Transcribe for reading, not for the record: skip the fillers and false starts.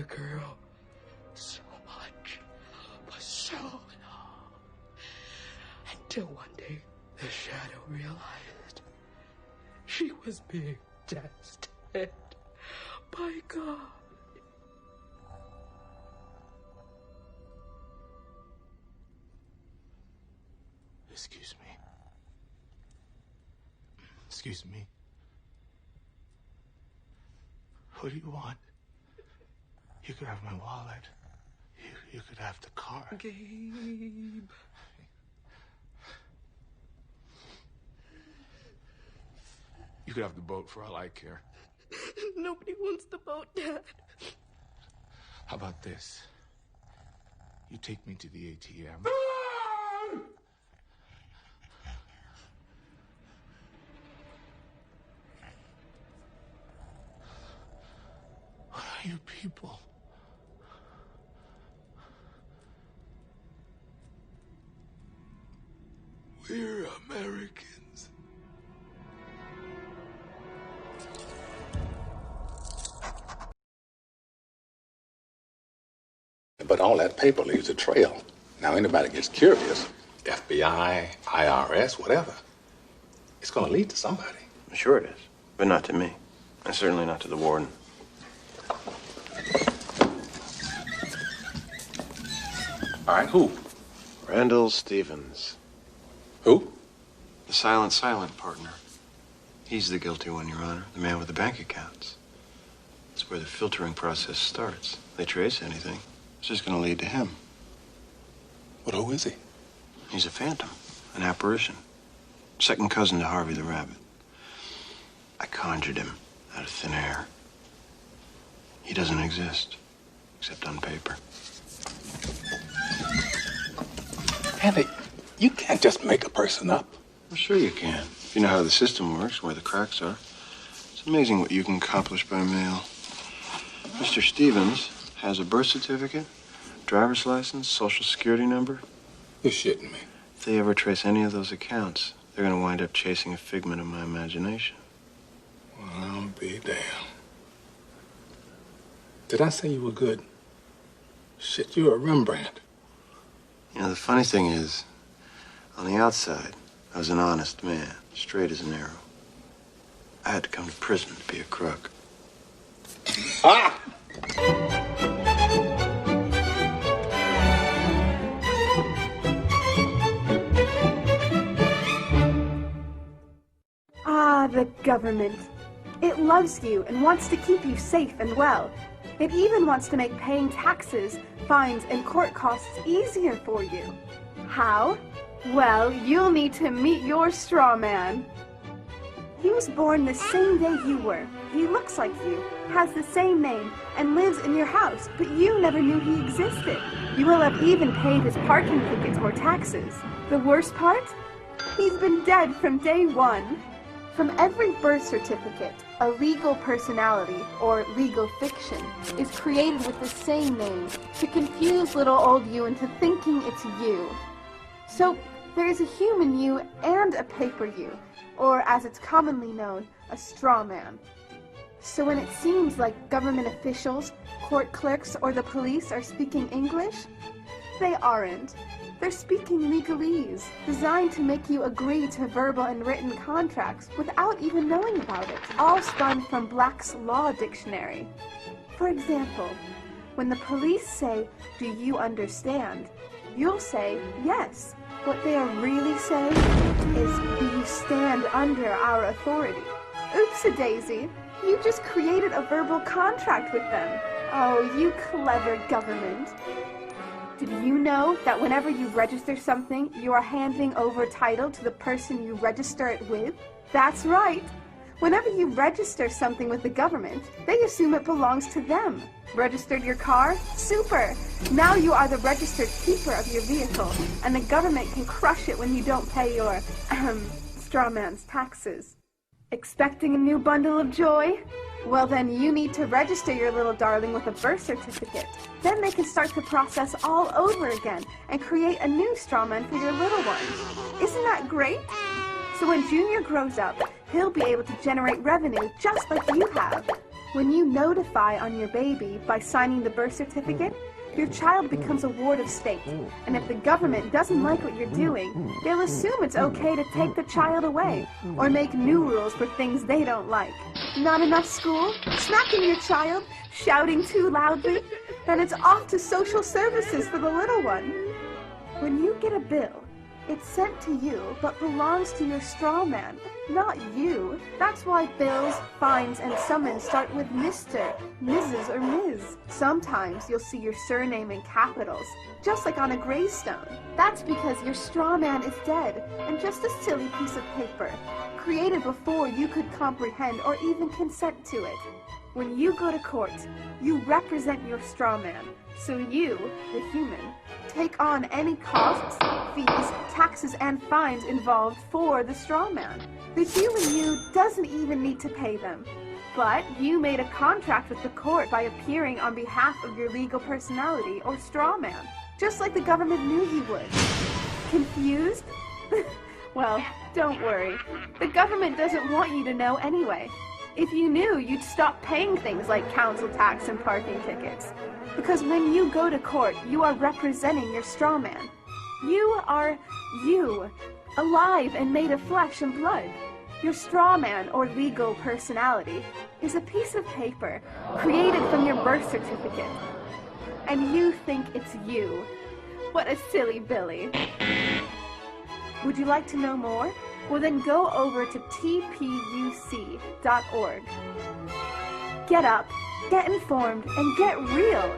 the girl so much for so long. Until one day, the shadow realized she was being tested by God. Excuse me. Excuse me. What do you want? You could have my wallet. You could have the car. Gabe. You could have the boat for all I care. Nobody wants the boat, Dad. How about this? You take me to the ATM. What are you people? We're Americans. But all that paper leaves a trail. Now, anybody gets curious, FBI, IRS, whatever, it's going to lead to somebody. Sure it is, but not to me, and certainly not to the warden. All right, who? Randall Stevens. Who? The silent partner. He's the guilty one, Your Honor. The man with the bank accounts. That's where the filtering process starts. They trace anything, it's just going to lead to him. But who is he? He's a phantom, an apparition. Second cousin to Harvey the Rabbit. I conjured him out of thin air. He doesn't exist, except on paper. Andy, you can't just make a person up. Well, sure you can. If you know how the system works, where the cracks are. It's amazing what you can accomplish by mail. Mr. Stevens has a birth certificate, driver's license, social security number. You're shitting me. If they ever trace any of those accounts, they're going to wind up chasing a figment of my imagination. Well, I'll be damned. Did I say you were good? Shit, you're a Rembrandt. You know, the funny thing is, on the outside, I was an honest man, straight as an arrow. I had to come to prison to be a crook. Ah! Ah, the government. It loves you and wants to keep you safe and well. It even wants to make paying taxes, fines, and court costs easier for you. How? Well, you'll need to meet your Strawman. He was born the same day you were. He looks like you, has the same name, and lives in your house, but you never knew he existed. You will have even paid his parking tickets or taxes. The worst part? He's been dead from day one. From every birth certificate, a legal personality, or legal fiction, is created with the same name to confuse little old you into thinking it's you. So, there is a human you and a paper you, or as it's commonly known, a straw man. So when it seems like government officials, court clerks, or the police are speaking English, they aren't. They're speaking legalese, designed to make you agree to verbal and written contracts without even knowing about it, all spun from Black's Law Dictionary. For example, when the police say, "Do you understand?" you'll say, "Yes." What they are really saying is, "Do you stand under our authority?" Oops-a-daisy, you just created a verbal contract with them. Oh, you clever government. Did you know that whenever you register something, you are handing over title to the person you register it with? That's right. Whenever you register something with the government, they assume it belongs to them. Registered your car? Super! Now you are the registered keeper of your vehicle, and the government can crush it when you don't pay your, strawman's taxes. Expecting a new bundle of joy? Well, then you need to register your little darling with a birth certificate. Then they can start the process all over again and create a new strawman for your little one. Isn't that great? So when Junior grows up, he'll be able to generate revenue just like you have. When you notify on your baby by signing the birth certificate, your child becomes a ward of state, and if the government doesn't like what you're doing, they'll assume it's okay to take the child away, or make new rules for things they don't like. Not enough school? Smacking your child? Shouting too loudly? Then it's off to social services for the little one. When you get a bill, it's sent to you, but belongs to your strawman, not you. That's why bills, fines, and summons start with Mr., Mrs., or Ms. Sometimes you'll see your surname in capitals, just like on a gravestone. That's because your strawman is dead, and just a silly piece of paper, created before you could comprehend or even consent to it. When you go to court, you represent your strawman, so you, the human, take on any costs, fees, taxes, and fines involved for the strawman. The human you doesn't even need to pay them, but you made a contract with the court by appearing on behalf of your legal personality or strawman, just like the government knew you would. Confused? Well, don't worry. The government doesn't want you to know anyway. If you knew, you'd stop paying things like council tax and parking tickets. Because when you go to court, you are representing your strawman. You are you, alive and made of flesh and blood. Your strawman, or legal personality, is a piece of paper created from your birth certificate. And you think it's you. What a silly Billy. Would you like to know more? Well, then go over to tpuc.org. Get up, get informed, and get real.